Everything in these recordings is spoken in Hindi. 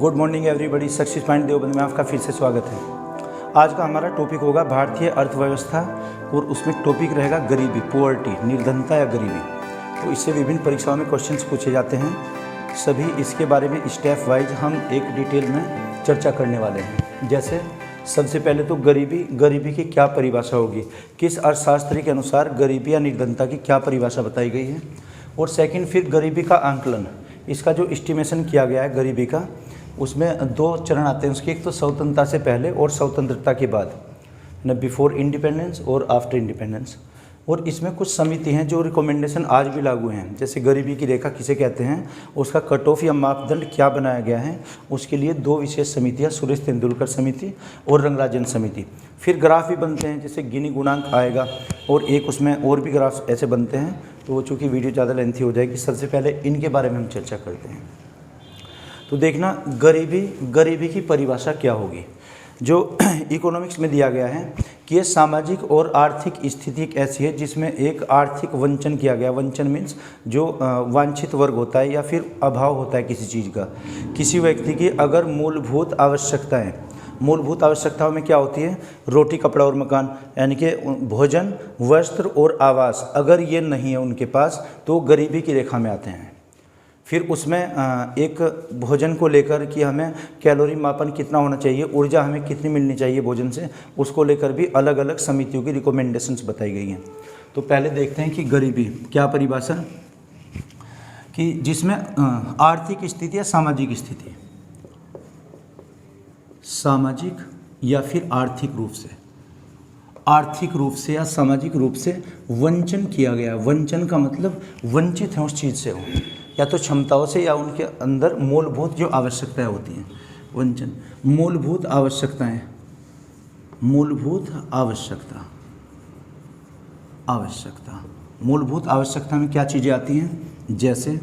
Good morning everybody. Success point Deoband में आपका फिर से स्वागत है। आज का हमारा टॉपिक होगा भारतीय अर्थव्यवस्था और उसमें टॉपिक रहेगा गरीबी, पुअर्टी, निर्धनता या गरीबी। तो इससे विभिन्न परीक्षाओं में क्वेश्चंस पूछे जाते हैं। सभी इसके बारे में स्टेप वाइज हम एक डिटेल में चर्चा करने वाले हैं। जैसे सबसे पहले तो गरीबी की क्या परिभाषा होगी, किस अर्थशास्त्री के अनुसार गरीबी या निर्धनता की क्या परिभाषा बताई गई है। और सेकंड फिर गरीबी का आंकलन, इसका जो एस्टिमेशन किया गया है गरीबी का, उसमें दो चरण आते हैं उसके, एक तो स्वतंत्रता से पहले और स्वतंत्रता के बाद, न बिफोर इंडिपेंडेंस और आफ्टर इंडिपेंडेंस। और इसमें कुछ समिति हैं जो रिकमेंडेशन आज भी लागू हैं। जैसे गरीबी की रेखा किसे कहते हैं, उसका कट ऑफ या मापदंड क्या बनाया गया है, उसके लिए दो विशेष समितियां, सुरेश तेंदुलकर समिति और रंगराजन समिति। फिर ग्राफ भी बनते हैं, जैसे गिनी गुणांक आएगा और एक उसमें और भी ग्राफ ऐसे बनते हैं। तो चूँकि वीडियो ज़्यादा लेंथी हो जाएगी, सबसे पहले इनके बारे में हम चर्चा करते हैं। तो देखना गरीबी की परिभाषा क्या होगी। जो इकोनॉमिक्स में दिया गया है कि ये सामाजिक और आर्थिक स्थिति एक ऐसी है जिसमें एक आर्थिक वंचन किया गया। वंचन मीन्स जो वांछित वर्ग होता है या फिर अभाव होता है किसी चीज़ का। किसी व्यक्ति की अगर मूलभूत आवश्यकताओं में क्या होती है, रोटी, कपड़ा और मकान, यानी कि भोजन, वस्त्र और आवास, अगर ये नहीं है उनके पास तो गरीबी की रेखा में आते हैं। फिर उसमें एक भोजन को लेकर कि हमें कैलोरी मापन कितना होना चाहिए, ऊर्जा हमें कितनी मिलनी चाहिए भोजन से, उसको लेकर भी अलग अलग समितियों की रिकमेंडेशंस बताई गई हैं। तो पहले देखते हैं कि गरीबी क्या परिभाषा, कि जिसमें आर्थिक स्थिति या सामाजिक स्थिति, सामाजिक या फिर आर्थिक रूप से या सामाजिक रूप से वंचन किया गया। वंचन का मतलब वंचित है उस चीज़ से, हो या तो क्षमताओं से या उनके अंदर मूलभूत जो आवश्यकताएं होती हैं। वंचन, मूलभूत आवश्यकता में क्या चीज़ें आती हैं, जैसे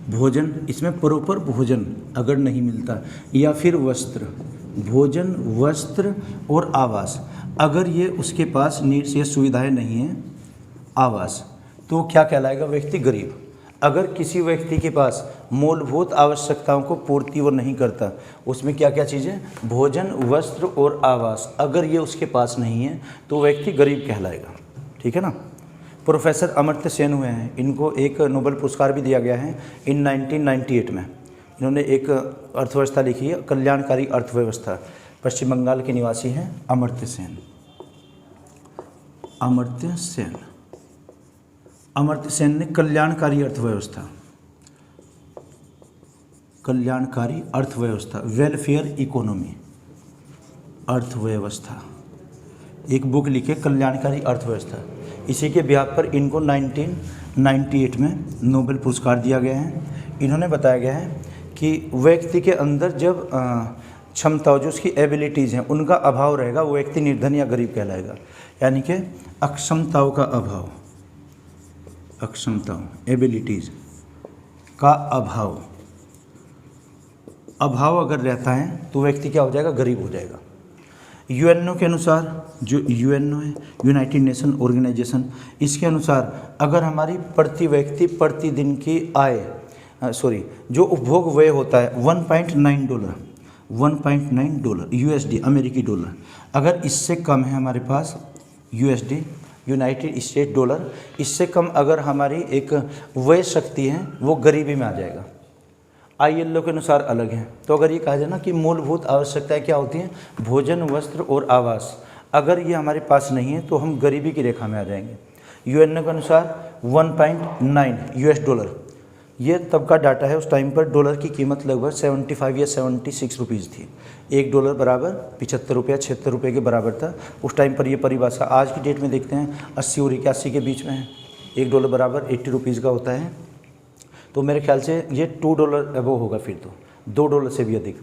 भोजन, इसमें प्रॉपर भोजन अगर नहीं मिलता, या फिर भोजन, वस्त्र और आवास, अगर ये उसके पास नीड्स या सुविधाएं नहीं हैं, आवास, तो क्या कहलाएगा व्यक्ति गरीब। अगर किसी व्यक्ति के पास मूलभूत आवश्यकताओं को पूर्ति वो नहीं करता, उसमें क्या क्या चीज़ें, भोजन, वस्त्र और आवास, अगर ये उसके पास नहीं है तो व्यक्ति गरीब कहलाएगा। ठीक है ना। प्रोफेसर अमर्त्य सेन हुए हैं, इनको एक नोबेल पुरस्कार भी दिया गया है इन 1998 में। इन्होंने एक अर्थव्यवस्था लिखी है, कल्याणकारी अर्थव्यवस्था। पश्चिम बंगाल के निवासी हैं अमर्त्य सेन ने कल्याणकारी अर्थव्यवस्था, वेलफेयर इकोनॉमी अर्थव्यवस्था, एक बुक लिखी, कल्याणकारी अर्थव्यवस्था। इसी के बिहाफ पर इनको 1998 में नोबेल पुरस्कार दिया गया है। इन्होंने बताया गया है कि व्यक्ति के अंदर जब क्षमताओं, जो उसकी एबिलिटीज़ हैं, उनका अभाव रहेगा, वो व्यक्ति निर्धन या गरीब कहलाएगा। यानी कि अक्षमताओं का अभाव, एबिलिटीज़ का अभाव अगर रहता है तो व्यक्ति क्या हो जाएगा, गरीब हो जाएगा। यूएनओ के अनुसार, जो यूएनओ है, यूनाइटेड नेशन ऑर्गेनाइजेशन, इसके अनुसार अगर हमारी प्रति व्यक्ति प्रतिदिन की आय, जो उपभोग व्यय होता है 1.9 डॉलर यूएसडी, अमेरिकी डॉलर, अगर इससे कम है हमारे पास, यूएसडी यूनाइटेड स्टेट डॉलर, इससे कम अगर हमारी एक व्यय शक्ति है, वो गरीबी में आ जाएगा। आईएलओ के अनुसार अलग है। तो अगर ये कहा जाए ना कि मूलभूत आवश्यकताएं क्या होती हैं, भोजन, वस्त्र और आवास, अगर ये हमारे पास नहीं है तो हम गरीबी की रेखा में आ जाएंगे। यूएनओ के अनुसार 1.9 यूएस डॉलर, ये तब का डाटा है। उस टाइम पर डॉलर की कीमत लगभग 75 या 76 रुपीज़ थी। एक डॉलर बराबर 75 रुपये, 76 रुपये के बराबर था उस टाइम पर। ये परिभाषा आज की डेट में देखते हैं 80 और 81 के बीच में है। एक डॉलर बराबर 80 रुपीज़ का होता है। तो मेरे ख्याल से ये 2 डॉलर अबव होगा, फिर तो 2 डॉलर से भी अधिक।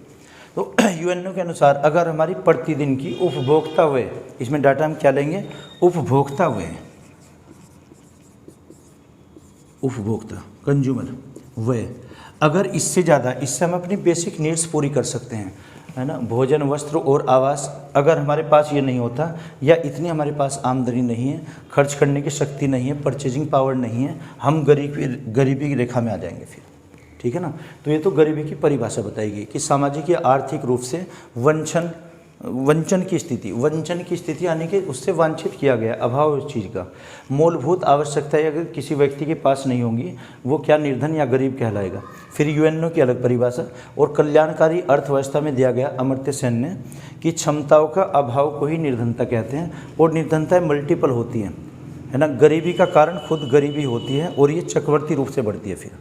तो यूएनओ के अनुसार अगर हमारी प्रतिदिन की उपभोक्ता व्यय, इसमें डाटा हम क्या लेंगे, उपभोक्ता, कंज्यूमर व्यय, अगर इससे ज़्यादा, इससे हम अपनी बेसिक नीड्स पूरी कर सकते हैं, है ना, भोजन, वस्त्र और आवास, अगर हमारे पास ये नहीं होता, या इतनी हमारे पास आमदनी नहीं है, खर्च करने की शक्ति नहीं है, परचेजिंग पावर नहीं है, हम गरीबी की रेखा में आ जाएंगे। फिर ठीक है ना। तो ये तो गरीबी की परिभाषा बताई गई कि सामाजिक या आर्थिक रूप से वंचन की स्थिति यानी कि उससे वांछित किया गया, अभाव उस चीज़ का। मूलभूत आवश्यकताएं अगर किसी व्यक्ति के पास नहीं होंगी वो क्या निर्धन या गरीब कहलाएगा। फिर यूएनओ की अलग परिभाषा और कल्याणकारी अर्थव्यवस्था में दिया गया अमर्त्य सेन ने कि क्षमताओं का अभाव को ही निर्धनता कहते हैं और निर्धनताएं मल्टीपल होती हैं, है ना। गरीबी का कारण खुद गरीबी होती है और ये चक्रवर्ती रूप से बढ़ती है फिर,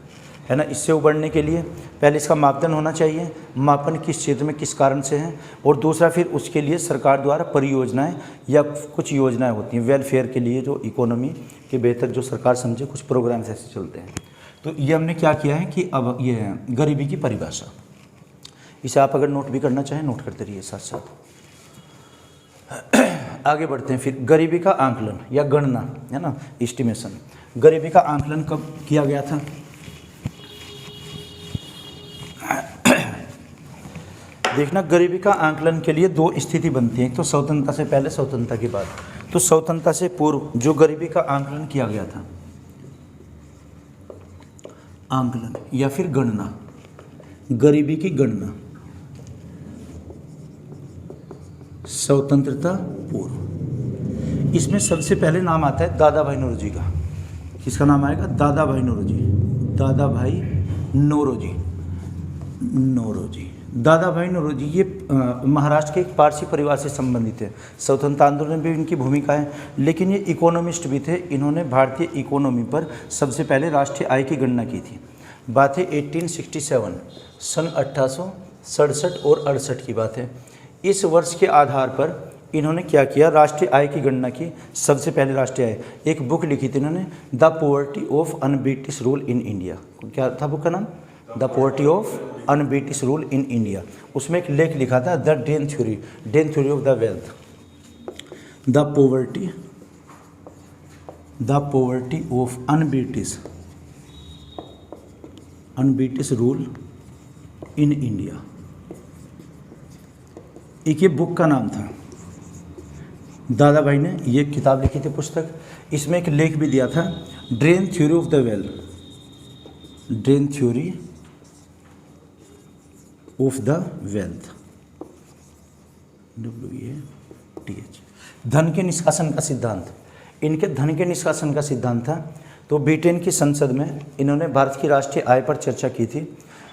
है ना। इससे उबरने के लिए पहले इसका मापदंड होना चाहिए, मापन किस क्षेत्र में किस कारण से है, और दूसरा फिर उसके लिए सरकार द्वारा परियोजनाएं या कुछ योजनाएं होती हैं वेलफेयर के लिए, जो इकोनॉमी के बेहतर जो सरकार समझे कुछ प्रोग्राम्स ऐसे चलते हैं। तो ये हमने क्या किया है कि अब ये गरीबी की परिभाषा, इसे आप अगर नोट भी करना चाहें नोट करते रहिए साथ साथ। आगे बढ़ते हैं फिर गरीबी का आंकलन या गणना, है ना, एस्टिमेशन। गरीबी का आंकलन कब किया गया था? देखना, गरीबी का आंकलन के लिए दो स्थिति बनती है, एक तो स्वतंत्रता से पहले, स्वतंत्रता के बाद। तो स्वतंत्रता से पूर्व जो गरीबी का आंकलन किया गया था, आंकलन या फिर गणना, गरीबी की गणना स्वतंत्रता पूर्व, इसमें सबसे पहले नाम आता है दादा भाई नौरोजी का। किसका नाम आएगा? दादा भाई नौरोजी। दादा भाई नौरोजी। दादा भाई नौरोजी ये महाराष्ट्र के एक पारसी परिवार से संबंधित है। स्वतंत्रता आंदोलन में भी इनकी भूमिका है, लेकिन ये इकोनॉमिस्ट भी थे। इन्होंने भारतीय इकोनॉमी पर सबसे पहले राष्ट्रीय आय की गणना की थी। बात है 1867, सन 1867 और 68 की बात है। इस वर्ष के आधार पर इन्होंने क्या किया? राष्ट्रीय आय की गणना की। सबसे पहले राष्ट्रीय आय, एक बुक लिखी थी इन्होंने, the poverty of unBritish rule in India. क्या था बुक का नाम? The poverty of unBritish rule in India. उसमें एक लेख लिखा था the drain theory of the wealth. The poverty of unBritish rule in India, एक ये बुक का नाम था। दादा भाई ने ये किताब लिखी थी, पुस्तक। इसमें एक लेख भी दिया था, drain theory of the wealth, drain theory of the wealth, WATH। धन के निष्कासन का सिद्धांत, इनके धन के निष्कासन का सिद्धांत था। तो ब्रिटेन की संसद में इन्होंने भारत की राष्ट्रीय आय पर चर्चा की थी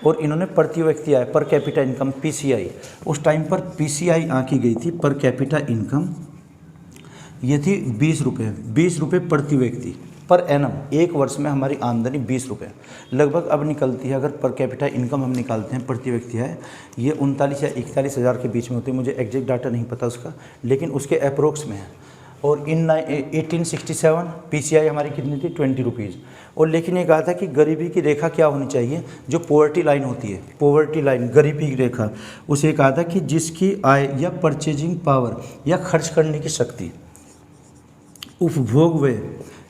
और इन्होंने प्रति व्यक्ति आय, पर कैपिटा इनकम, PCI, उस टाइम पर PCI आंकी गई थी, पर कैपिटा इनकम। ये थी 20 रुपये प्रति व्यक्ति पर एनम। एक वर्ष में हमारी आमदनी 20 रुपये लगभग अब निकलती है। अगर पर कैपिटा इनकम हम निकालते हैं प्रति व्यक्ति है, ये 39 या 41 हज़ार के बीच में होती है। मुझे एग्जैक्ट डाटा नहीं पता उसका, लेकिन उसके अप्रोक्स में है। और इन 1867 PCI हमारी कितनी थी? 20 रुपीज़। और लेकिन ये कहा था कि गरीबी की रेखा क्या होनी चाहिए? जो पॉवर्टी लाइन होती है, पॉवर्टी लाइन, गरीबी की रेखा, उसे कहा था कि जिसकी आय या परचेजिंग पावर या खर्च करने की शक्ति, उपभोग व्यय,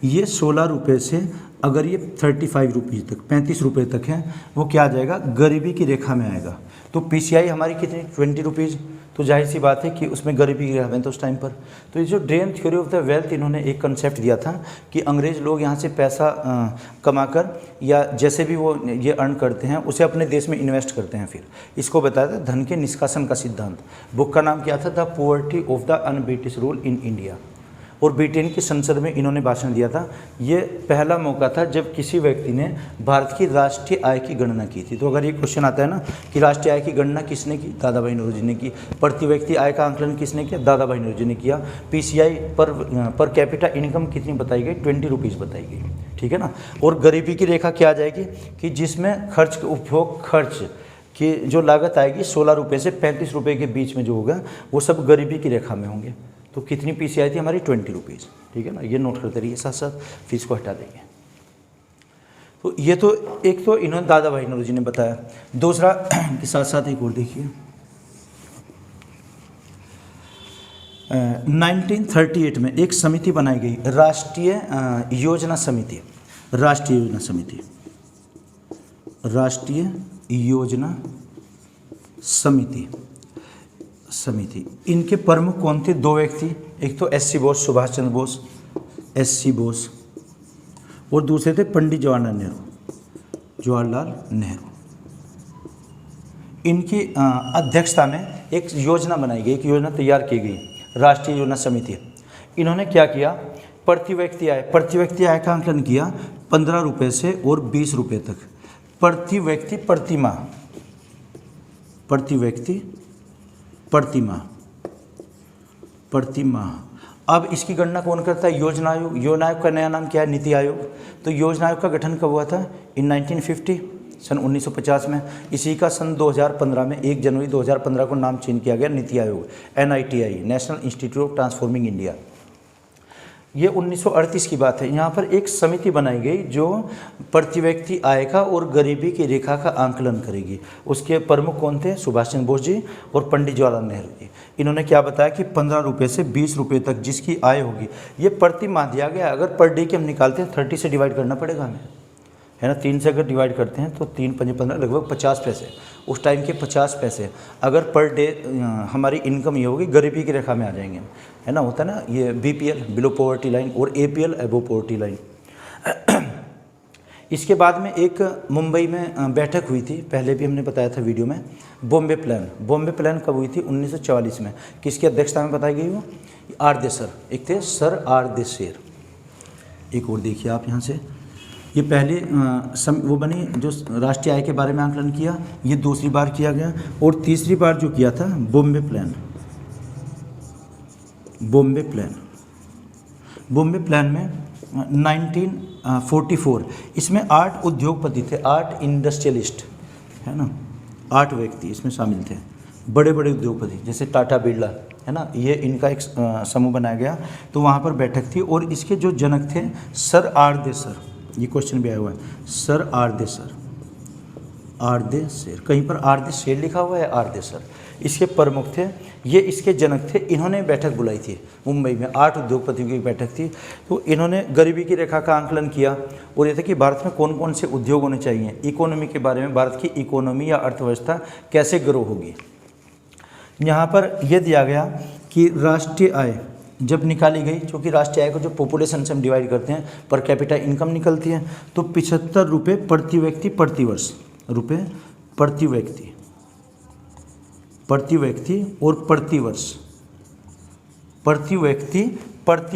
ये 16 रुपये से अगर ये 35 रुपीज़ तक, 35 रुपये तक है, वो क्या आ जाएगा? गरीबी की रेखा में आएगा। तो PCI हमारी कितनी? 20 रुपीज़। तो जाहिर सी बात है कि उसमें गरीबी की रेखा में, तो उस टाइम पर। तो ये जो drain theory of the wealth, इन्होंने एक कंसेप्ट दिया था कि अंग्रेज़ लोग यहाँ से पैसा कमाकर या जैसे भी वो ये अर्न करते हैं उसे अपने देश में इन्वेस्ट करते हैं। फिर इसको बताया था धन के निष्कासन का सिद्धांत। बुक का नाम क्या था? The poverty of the un-British rule in India. और ब्रिटेन की संसद में इन्होंने भाषण दिया था। ये पहला मौका था जब किसी व्यक्ति ने भारत की राष्ट्रीय आय की गणना की थी। तो अगर ये क्वेश्चन आता है ना कि राष्ट्रीय आय की गणना किसने की? दादा भाई नौरोजी ने की। प्रति व्यक्ति आय का आंकलन किसने किया? दादा भाई नौरोजी ने किया। PCI पर कैपिटा इनकम कितनी बताई गई? 20 रुपीज़ बताई गई, ठीक है ना। और गरीबी की रेखा क्या आ जाएगी कि जिसमें खर्च, उपभोग खर्च की जो लागत आएगी 16 रुपये से 35 रुपये के बीच में जो होगा वो सब गरीबी की रेखा में होंगे। तो कितनी PCI थी हमारी? 20 रुपीज़, ठीक है ना। ये नोट करते रहिए साथ साथ, फीस को हटा देंगे। तो ये तो एक तो इन्होंने दादा भाई नौरोजी ने बताया। दूसरा के साथ साथ एक और देखिए, 1938 में एक समिति बनाई गई, राष्ट्रीय योजना समिति। राष्ट्रीय योजना समिति। इनके प्रमुख कौन थे? दो व्यक्ति, एक तो SC बोस, सुभाष चंद्र बोस, SC बोस, और दूसरे थे पंडित जवाहरलाल नेहरू। जवाहरलाल नेहरू। इनकी अध्यक्षता में एक योजना बनाई गई, एक योजना तैयार की गई, राष्ट्रीय योजना समिति। इन्होंने क्या किया, प्रति व्यक्ति आय का आंकलन किया 15 रुपये से और 20 रुपये तक प्रति व्यक्ति प्रति माह, प्रति व्यक्ति प्रति माह। अब इसकी गणना कौन करता है, योजना आयोग। योजना आयोग का नया नाम क्या है, नीति आयोग। तो योजना आयोग का गठन कब हुआ था, इन 1950, सन 1950 में। इसी का सन 2015 में 1 जनवरी 2015 को नाम चेंज किया गया NITI Aayog, NITI, national institute of transforming India. ये 1938 की बात है। यहाँ पर एक समिति बनाई गई जो प्रति व्यक्ति आय का और गरीबी की रेखा का आंकलन करेगी। उसके प्रमुख कौन थे, सुभाष चंद्र बोस जी और पंडित जवाहरलाल नेहरू जी। इन्होंने क्या बताया कि 15 रुपये से 20 रुपये तक जिसकी आय होगी, ये प्रति माह दिया गया। अगर पर डे की हम निकालते हैं 30 से डिवाइड करना पड़ेगा हमें, है ना। 3 से अगर डिवाइड करते हैं तो 3 पंजे 15, लगभग 50 पैसे, उस टाइम के 50 पैसे अगर पर डे हमारी इनकम ये होगी, गरीबी की रेखा में आ जाएंगे, है ना। होता है ना ये BPL बिलो पॉवर्टी लाइन और APL अबव पॉवर्टी लाइन। इसके बाद में एक मुंबई में बैठक हुई थी, पहले भी हमने बताया था वीडियो में, बॉम्बे प्लान कब हुई थी, 1944 में। किसकी अध्यक्षता में बताई गई वो, R देसर, एक थे सर R देसेर। एक और देखिए आप यहाँ से, ये पहले वो बनी जो राष्ट्रीय आय के बारे में आंकलन किया, ये दूसरी बार किया गया। और तीसरी बार जो किया था बॉम्बे प्लान में 1944, इसमें 8 उद्योगपति थे, 8 इंडस्ट्रियलिस्ट, है ना, 8 व्यक्ति इसमें शामिल थे, बड़े बड़े उद्योगपति जैसे टाटा बिरला, है ना। ये इनका एक समूह बनाया गया। तो वहाँ पर बैठक थी और इसके जो जनक थे सर R देसर, ये क्वेश्चन भी आया हुआ है, सर R देसर, कहीं पर R देसर लिखा हुआ है, R देसर इसके प्रमुख थे, ये इसके जनक थे। इन्होंने बैठक बुलाई थी मुंबई में, 8 उद्योगपतियों की बैठक थी। तो इन्होंने गरीबी की रेखा का आंकलन किया और ये था कि भारत में कौन कौन से उद्योग होने चाहिए, इकोनॉमी के बारे में, भारत की इकोनॉमी या अर्थव्यवस्था कैसे ग्रो होगी। यहाँ पर यह दिया गया कि राष्ट्रीय आय जब निकाली गई, क्योंकि राष्ट्रीय आय को जो पॉपुलेशन से हम डिवाइड करते हैं, पर कैपिटा इनकम निकलती है, तो 75 रुपये प्रति व्यक्ति प्रति वर्ष, रुपये प्रति व्यक्ति और प्रति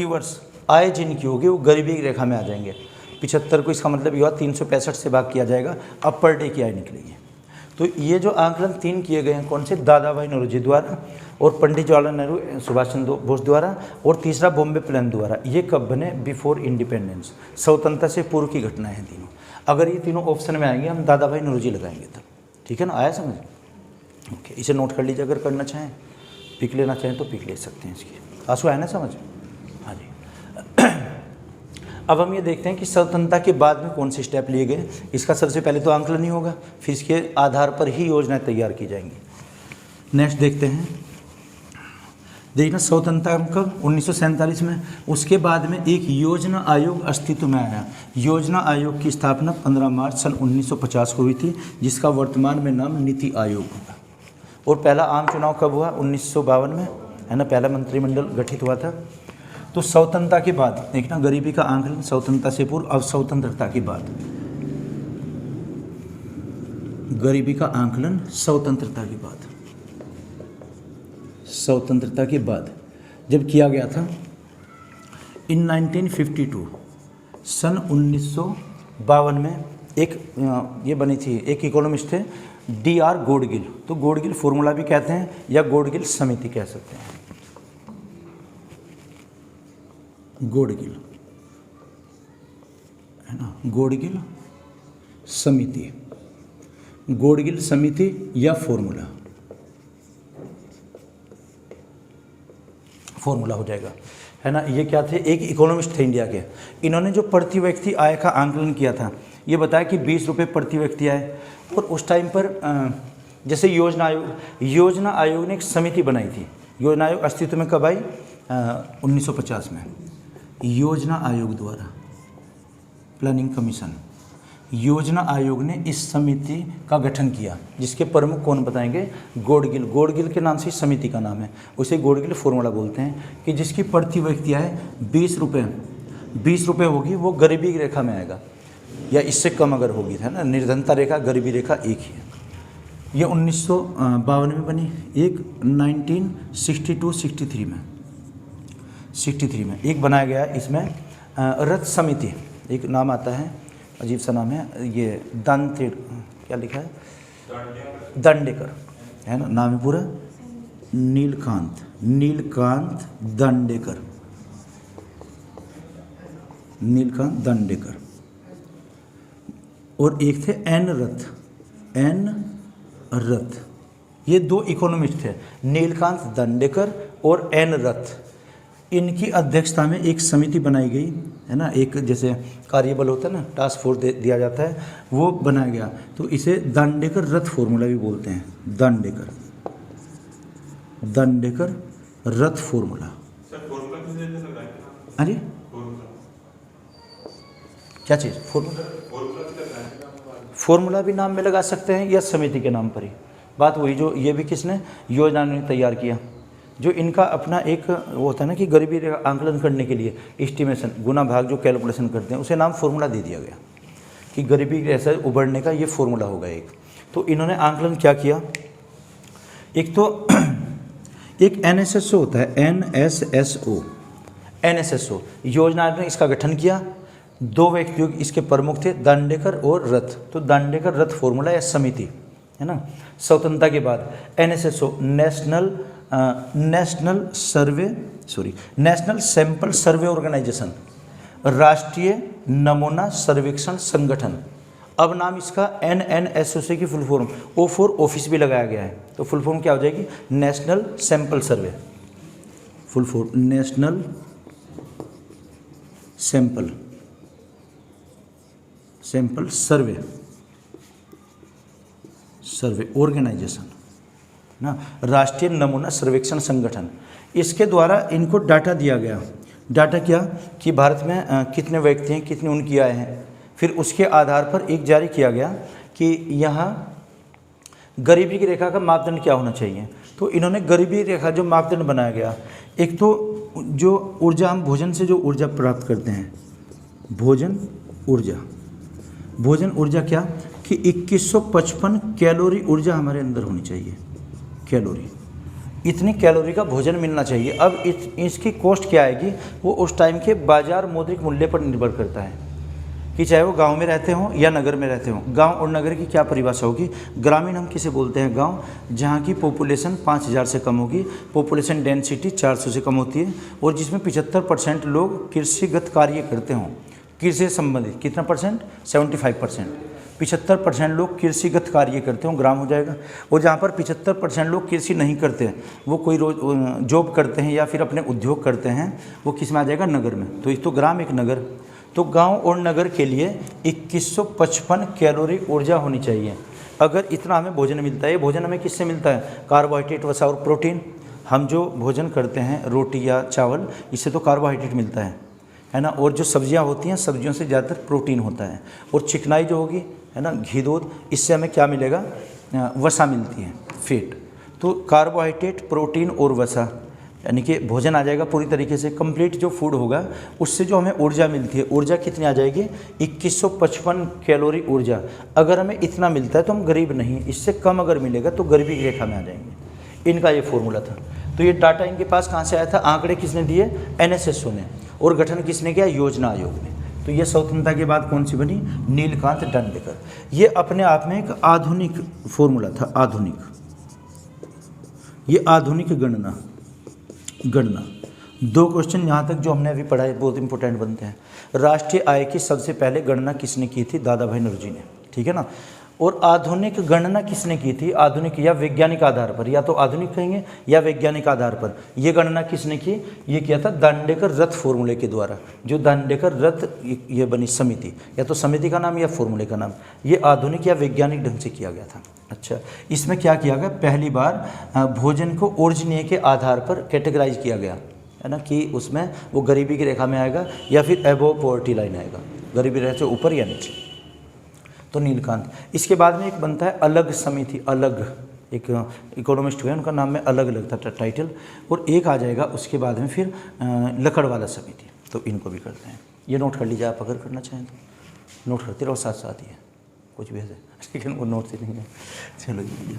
वर्ष आय जिनकी होगी वो गरीबी की रेखा में आ जाएंगे। 75 को इसका मतलब ये हुआ 365 से भाग किया जाएगा, अब पर डे की आय निकलेगी। तो ये जो आंकलन 3 किए गए हैं, कौन से, दादा भाई नौरोजी द्वारा और पंडित जवाहरलाल नेहरू सुभाष चंद्र बोस द्वारा, और तीसरा बॉम्बे प्लान द्वारा। ये कब बने, बिफोर इंडिपेंडेंस, स्वतंत्रता से पूर्व की घटना है तीनों। अगर ये तीनों ऑप्शन में आएंगे हम दादा भाई नौरोजी लगाएंगे तब, ठीक है ना, आया समझ। ओके, इसे नोट कर लीजिए, अगर करना चाहें, पिक लेना चाहें तो पिक ले सकते हैं इसकी। आंसू आया ना समझ, हाँ जी। अब हम ये देखते हैं कि स्वतंत्रता के बाद में कौन से स्टेप लिए गए। इसका सबसे पहले तो आंकलन ही होगा, फिर इसके आधार पर ही योजनाएं तैयार की जाएंगी। नेक्स्ट देखते हैं, देखना स्वतंत्रता कब, 1947 में। उसके बाद में एक योजना आयोग अस्तित्व में आया। योजना आयोग की स्थापना 15 मार्च सन 1950 को हुई थी, जिसका वर्तमान में नाम नीति आयोग होगा। और पहला आम चुनाव कब हुआ, 1952 में, है ना, पहला मंत्रिमंडल गठित हुआ था। तो स्वतंत्रता के बाद देखना, गरीबी का आंकलन स्वतंत्रता से पूर्व, अब स्वतंत्रता के बाद, गरीबी का आंकलन स्वतंत्रता के बाद जब किया गया था इन 1952, सन 1952 में एक ये बनी थी, एक इकोनॉमिस्ट थे DR गोडगिल। तो गोडगिल फॉर्मूला भी कहते हैं या गोडगिल समिति कह सकते हैं। गोडगिल, है ना, गोडगिल समिति या फॉर्मूला हो जाएगा, है ना। ये क्या थे, एक इकोनॉमिस्ट थे इंडिया के। इन्होंने जो प्रति व्यक्ति आय का आंकलन किया था, ये बताया कि 20 रुपये प्रति व्यक्ति आय। और उस टाइम पर जैसे योजना आयोग ने एक समिति बनाई थी। योजना आयोग अस्तित्व में कब आई, 1950 में। योजना आयोग द्वारा, प्लानिंग कमीशन, योजना आयोग ने इस समिति का गठन किया, जिसके प्रमुख कौन बताएंगे, गोडगिल के नाम से इस समिति का नाम है। उसे गोडगिल फॉर्मूला बोलते हैं कि जिसकी प्रति व्यक्ति आय 20 रुपये होगी, वो गरीबी की रेखा में आएगा। या इससे कम अगर होगी, है ना, निर्धनता रेखा गरीबी रेखा एक ही है। ये 1952 में बनी, एक 1962-63 में 63 में एक बनाया गया। इसमें रथ समिति एक नाम आता है, अजीब सा नाम है, ये दांतेड़, क्या लिखा है, दांडेकर, है ना, नाम है पूरा नीलकांत दांडेकर, नीलकांत दांडेकर। और एक थे एन रथ, ये दो इकोनॉमिस्ट थे, नीलकांत दांडेकर और एन रथ। इनकी अध्यक्षता में एक समिति बनाई गई, है ना, एक जैसे कार्यबल होता है ना, टास्क फोर्स दिया जाता है, वो बनाया गया। तो इसे दांडेकर रथ फॉर्मूला भी बोलते हैं, दांडेकर रथ फॉर्मूला। अरे क्या चीज़? फॉर्मूला भी नाम में लगा सकते हैं या समिति के नाम पर ही, बात वही। जो ये भी किसने, योजना ने तैयार किया। जो इनका अपना एक वो होता है ना कि गरीबी रेखा आंकलन करने के लिए एस्टिमेशन, गुना भाग जो कैलकुलेशन करते हैं, उसे नाम फॉर्मूला दे दिया गया कि गरीबी से उबरने का ये फॉर्मूला होगा एक। तो इन्होंने आंकलन क्या किया, एक तो एक NSSO होता है, NSSO योजना ने इसका गठन किया। दो व्यक्ति इसके प्रमुख थे, दांडेकर और रथ। तो दांडेकर रथ फॉर्मूला या समिति, है ना। स्वतंत्रता के बाद NSSO national sample survey organisation, राष्ट्रीय नमूना सर्वेक्षण संगठन। अब नाम इसका NNSOC की full form, O for office भी लगाया गया है। तो फुल फॉर्म क्या हो जाएगी, national sample survey, full form national sample survey organisation ना, राष्ट्रीय नमूना सर्वेक्षण संगठन। इसके द्वारा इनको डाटा दिया गया। डाटा क्या कि भारत में कितने व्यक्ति हैं, कितनी उनकी आय है। फिर उसके आधार पर एक जारी किया गया कि यहाँ गरीबी की रेखा का मापदंड क्या होना चाहिए। तो इन्होंने गरीबी रेखा जो मापदंड बनाया गया, एक तो जो ऊर्जा, हम भोजन से जो ऊर्जा प्राप्त करते हैं, भोजन ऊर्जा क्या कि 2155 कैलोरी ऊर्जा हमारे अंदर होनी चाहिए। कैलोरी, इतनी कैलोरी का भोजन मिलना चाहिए। अब इसकी कॉस्ट क्या आएगी, वो उस टाइम के बाजार मौद्रिक मूल्य पर निर्भर करता है कि चाहे वो गांव में रहते हों या नगर में रहते हों। गांव और नगर की क्या परिभाषा होगी, ग्रामीण हम किसे बोलते हैं, गांव जहां की पॉपुलेशन 5000 से कम होगी, पॉपुलेशन डेंसिटी 400 से कम होती है, और जिसमें 75% लोग कृषिगत कार्य करते हों। कृषि से संबंधित कितना परसेंट, 75%, 75% लोग कृषिगत कार्य करते हों, ग्राम हो जाएगा। और जहाँ पर 75% लोग कृषि नहीं करते हैं, वो कोई रोज जॉब करते हैं या फिर अपने उद्योग करते हैं, वो किस में आ जाएगा, नगर में। तो एक तो ग्राम, एक नगर। तो गांव और नगर के लिए 2155 कैलोरी ऊर्जा होनी चाहिए। अगर इतना हमें भोजन मिलता है, ये भोजन हमें किससे मिलता है, कार्बोहाइड्रेट, वसा और प्रोटीन। हम जो भोजन करते हैं, रोटी या चावल, इससे तो कार्बोहाइड्रेट मिलता है ना। और जो सब्जियां होती हैं, सब्जियों से ज़्यादातर प्रोटीन होता है। और चिकनाई जो होगी, है ना, घी दूध, इससे हमें क्या मिलेगा, वसा मिलती है, फैट। तो कार्बोहाइड्रेट, प्रोटीन और वसा, यानी कि भोजन आ जाएगा पूरी तरीके से कंप्लीट। जो फूड होगा उससे जो हमें ऊर्जा मिलती है, ऊर्जा कितनी आ जाएगी, 2155 कैलोरी ऊर्जा। अगर हमें इतना मिलता है तो हम गरीब नहीं, इससे कम अगर मिलेगा तो गरीबी की रेखा में आ जाएंगे। इनका ये फॉर्मूला था। तो ये डाटा इनके पास कहाँ से आया था, आंकड़े किसने दिए, NSSO ने, और गठन किसने किया, योजना आयोग ने। तो ये स्वतंत्रता के बाद कौन सी बनी, नीलकांत दांडेकर। ये अपने आप में एक आधुनिक फॉर्मूला था, आधुनिक। ये आधुनिक गणना। दो क्वेश्चन यहाँ तक जो हमने अभी पढ़ा है बहुत इंपॉर्टेंट बनते हैं। राष्ट्रीय आय की सबसे पहले गणना किसने की थी, दादा भाई नौरोजी ने, ठीक है ना। और आधुनिक गणना किसने की थी, आधुनिक या वैज्ञानिक आधार पर, या तो आधुनिक कहेंगे या वैज्ञानिक आधार पर। ये गणना किसने की, ये किया था दांडेकर रथ फॉर्मूले के द्वारा। जो दांडेकर रथ ये बनी समिति, या तो समिति का नाम या फॉर्मूले का नाम, ये आधुनिक या वैज्ञानिक ढंग से किया गया था। अच्छा, इसमें क्या किया गया, पहली बार भोजन को ओर्जनीय के आधार पर कैटेगराइज किया गया, है ना, कि उसमें वो गरीबी की रेखा में आएगा या फिर एबोव पॉवर्टी लाइन आएगा, गरीबी रेखा से ऊपर या नीचे। तो नीलकांत। इसके बाद में एक बनता है अलग समिति, अलग, एक इकोनॉमिस्ट हुए, उनका नाम में अलग अलग था टाइटल। और एक आ जाएगा उसके बाद में फिर लकड़वाला समिति। तो इनको भी करते हैं, ये नोट कर लीजिए आप अगर करना चाहें तो। नोट करते रहो साथ साथ ही है, कुछ भी है लेकिन वो नोट से नहीं है। चलो जी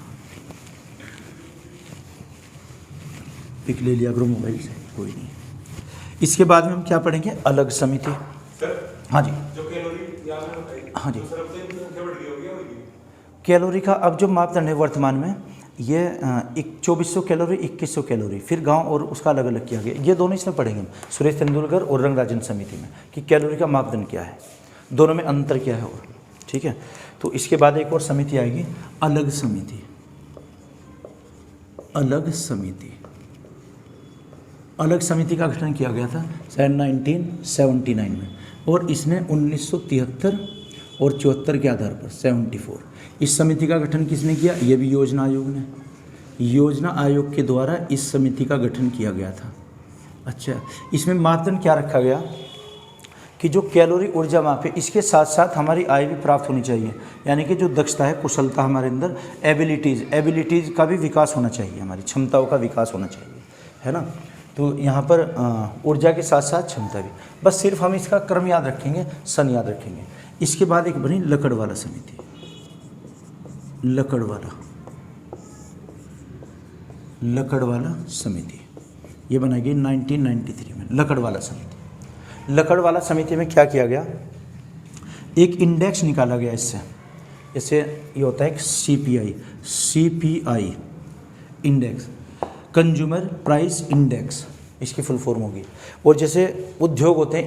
पिक ले लिया करो मोबाइल से, कोई नहीं। इसके बाद में हम क्या पढ़ेंगे, अलग समिति। हाँ जी, जो कैलोरी आपने बताई, हाँ जी, तो सर अब तो इनकी संख्या बढ़ गई होगी, कैलोरी का अब जो मापदंड है वर्तमान में ये 2400 कैलोरी, 2100 कैलोरी, फिर गांव और उसका अलग अलग किया गया। ये दोनों इसमें पढ़ेंगे हम, सुरेश तेंदुलकर और रंगराजन समिति में, कि कैलोरी का मापदंड क्या है, दोनों में अंतर क्या है। और ठीक है, तो इसके बाद एक और समिति आएगी, अलग समिति। अलग समिति, अलग समिति का गठन किया गया था 1979 में, और इसने 1973 और 74 के आधार पर 74। इस समिति का गठन किसने किया, ये भी योजना आयोग ने, योजना आयोग के द्वारा इस समिति का गठन किया गया था। अच्छा, इसमें मापदंड क्या रखा गया कि जो कैलोरी ऊर्जा माप है, इसके साथ साथ हमारी आय भी प्राप्त होनी चाहिए, यानी कि जो दक्षता है, कुशलता हमारे अंदर, एबिलिटीज़ का भी विकास होना चाहिए, हमारी क्षमताओं का विकास होना चाहिए, है ना। तो यहाँ पर ऊर्जा के साथ साथ क्षमता भी, बस सिर्फ हम इसका क्रम याद रखेंगे, सन याद रखेंगे। इसके बाद एक बनी लकड़वाला समिति। लकड़वाला समिति ये बनाई गई 1993 में, लकड़वाला समिति। लकड़वाला समिति में क्या किया गया, एक इंडेक्स निकाला गया इससे, जैसे ये होता है CPI index, consumer price index, इसकी फुल फॉर्म होगी। और जैसे उद्योग होते हैं,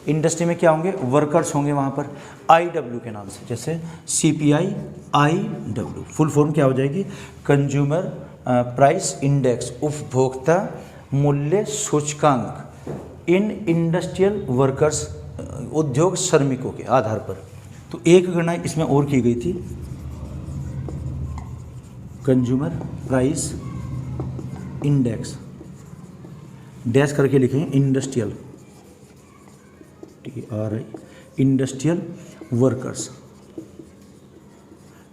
इंडस्ट्री में क्या होंगे, वर्कर्स होंगे वहाँ पर, IW के नाम से, जैसे CPI IW, फुल फॉर्म क्या हो जाएगी, कंज्यूमर प्राइस इंडेक्स, उपभोक्ता मूल्य सूचकांक इन इंडस्ट्रियल वर्कर्स, उद्योग श्रमिकों के आधार पर। तो एक गणना इसमें और की गई थी, कंज्यूमर प्राइस इंडेक्स, डैश करके लिखेंगे, इंडस्ट्रियल, TRI, इंडस्ट्रियल वर्कर्स,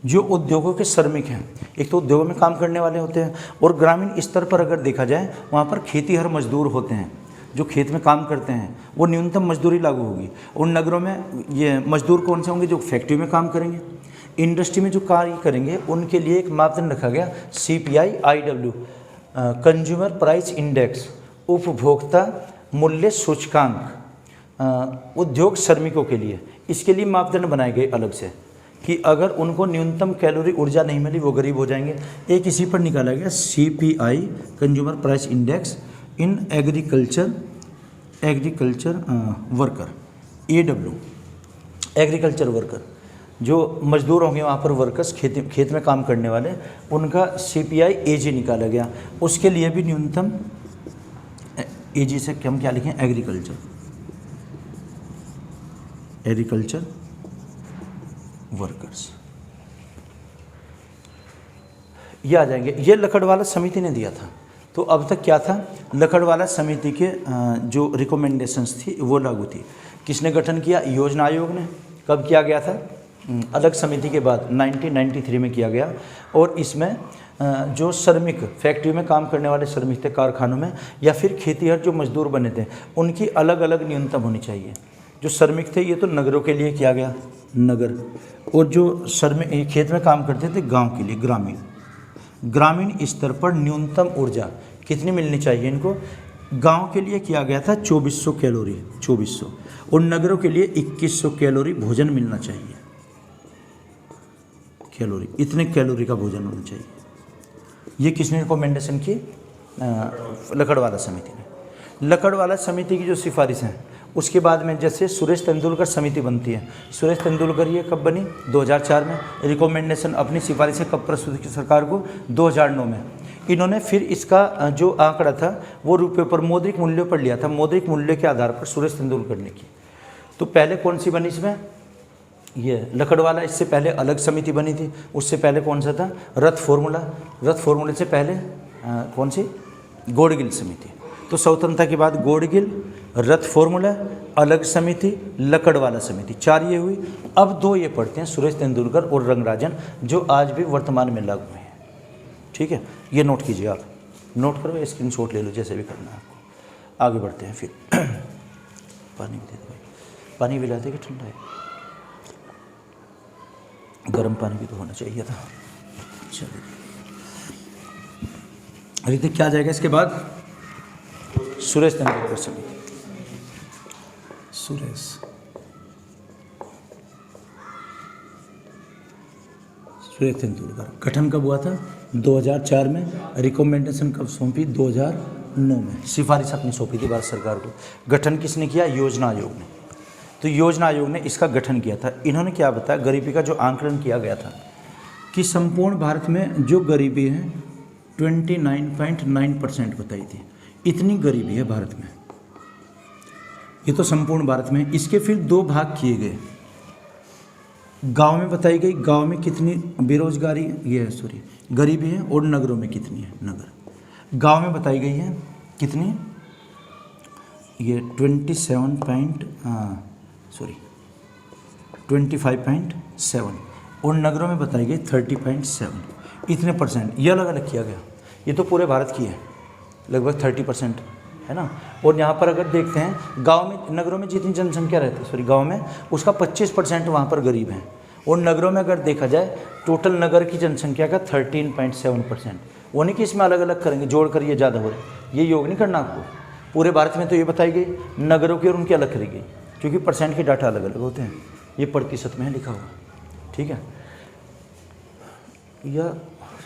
जो उद्योगों के श्रमिक हैं। एक तो उद्योगों में काम करने वाले होते हैं, और ग्रामीण स्तर पर अगर देखा जाए, वहाँ पर खेतीहर मजदूर होते हैं, जो खेत में काम करते हैं, वो न्यूनतम मजदूरी लागू होगी। और नगरों में ये मजदूर कौन से होंगे, जो फैक्ट्री में काम करेंगे, इंडस्ट्री में जो कार्य करेंगे, उनके लिए एक मापदंड रखा गया, CPI IW, consumer price index, उपभोक्ता मूल्य सूचकांक, उद्योग श्रमिकों के लिए। इसके लिए मापदंड बनाए गए अलग से, कि अगर उनको न्यूनतम कैलोरी ऊर्जा नहीं मिली, वो गरीब हो जाएंगे। एक इसी पर निकाला गया, CPI consumer price index in agriculture worker, AW, agriculture worker, जो मजदूर होंगे वहाँ पर, वर्कर्स, खेत में काम करने वाले, उनका CPI AG निकाला गया। उसके लिए भी न्यूनतम, AG से हम क्या लिखें, एग्रीकल्चर वर्कर्स, ये आ जाएंगे। ये लकड़वाला समिति ने दिया था। तो अब तक क्या था, लकड़वाला समिति के जो रिकमेंडेशंस थी वो लागू थी। किसने गठन किया, योजना आयोग ने। कब किया गया था, अलग समिति के बाद 1993 में किया गया। और इसमें जो श्रमिक, फैक्ट्री में काम करने वाले श्रमिक थे, कारखानों में, या फिर खेतीहर जो मजदूर बने थे, उनकी अलग अलग न्यूनतम होनी चाहिए। जो श्रमिक थे, ये तो नगरों के लिए किया गया, नगर। और जो श्रमिक खेत में काम करते थे, गांव के लिए, ग्रामीण स्तर पर न्यूनतम ऊर्जा कितनी मिलनी चाहिए इनको। गांव के लिए किया गया था 2400 कैलोरी, 2400, और नगरों के लिए 2100 कैलोरी भोजन मिलना चाहिए। कैलोरी, इतने कैलोरी का भोजन होना चाहिए। ये किसने रिकमेंडेशन की, लकड़वाला समिति ने। लकड़वाला समिति की जो सिफारिश हैं, उसके बाद में जैसे सुरेश तेंदुलकर समिति बनती है। सुरेश तेंदुलकर ये कब बनी, 2004 में। रिकमेंडेशन, अपनी सिफारिशें कब प्रस्तुत की सरकार को, 2009 में। इन्होंने फिर इसका जो आंकड़ा था वो रुपये पर, मौद्रिक मूल्यों पर लिया था। मौद्रिक मूल्य के आधार पर सुरेश तेंदुलकर ने की। तो पहले कौन सी बनी इसमें, ये लकड़वाला। इससे पहले अलग समिति बनी थी। उससे पहले कौन सा था, रथ फॉर्मूले से पहले कौन सी, गोडगिल समिति। तो स्वतंत्रता के बाद गोडगिल, रथ फॉर्मूला, अलग समिति, लकड़वाला समिति, 4 ये हुई। अब 2 ये पढ़ते हैं, सुरेश तेंदुलकर और रंगराजन, जो आज भी वर्तमान में लागू हैं। ठीक है, ये नोट कीजिए, आप नोट करो, स्क्रीनशॉट ले लो, जैसे भी करना है आपको। आगे बढ़ते हैं फिर। पानी भी दे दो भाई, पानी भी लाते कि ठंडा है। गर्म पानी भी तो होना चाहिए था। चलिए ऋतिक क्या आ जाएगा इसके बाद? सुरेश तेंदुलकर समिति। सुरेश तेंदुलकर गठन कब हुआ था? 2004 में। रिकमेंडेशन कब सौंपी? 2009 में। सिफारिश अपनी सौंपी थी भारत सरकार को। गठन किसने किया? योजना आयोग ने। तो योजना आयोग ने इसका गठन किया था। इन्होंने क्या बताया? गरीबी का जो आंकलन किया गया था कि संपूर्ण भारत में जो गरीबी है 29.9% बताई थी। इतनी गरीबी है भारत में। ये तो संपूर्ण भारत में। इसके फिर दो भाग किए गए। गांव में बताई गई गांव में कितनी बेरोजगारी गरीबी है और नगरों में कितनी है। नगर गांव में बताई गई है कितनी? ये 25.7 और नगरों में बताई गई 30.7। इतने परसेंट ये अलग अलग किया गया। ये तो पूरे भारत की है, लगभग 30% है ना। और यहाँ पर अगर देखते हैं गांव में, नगरों में जितनी जनसंख्या रहती है गांव में, उसका 25% वहाँ पर गरीब हैं। और नगरों में अगर देखा जाए टोटल नगर की जनसंख्या का 13.7%। वो नहीं कि इसमें अलग अलग करेंगे जोड़ कर ये ज़्यादा हो रहा है, ये योग नहीं करना आपको। पूरे भारत में तो ये बताई गई, नगरों की और उनकी अलग करी गई, क्योंकि परसेंट के डाटा अलग अलग होते हैं। ये प्रतिशत में है लिखा हुआ, ठीक है। या